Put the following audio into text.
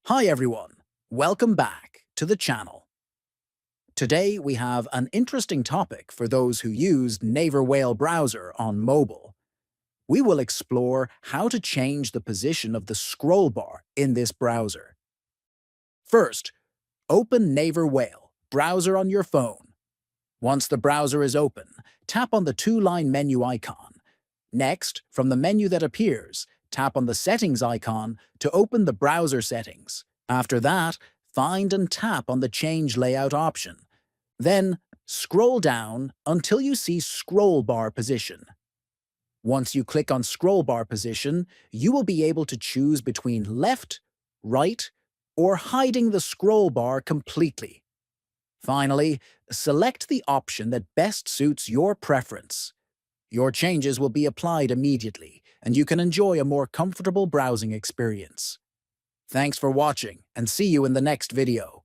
Hi everyone, welcome back to the channel. Today we have an interesting topic for those who use Naver Whale Browser on mobile. We will explore how to change the position of the scroll bar in this browser. First, open Naver Whale Browser on your phone. Once the browser is open, tap on the two-line menu icon. Next, from the menu that appears, tap on the Settings icon to open the browser settings. After that, find and tap on the Change Layout option. Then, scroll down until you see Scroll Bar Position. Once you click on Scroll Bar Position, you will be able to choose between left, right, or hiding the scroll bar completely. Finally, select the option that best suits your preference. Your changes will be applied immediately, and you can enjoy a more comfortable browsing experience. Thanks for watching, and see you in the next video.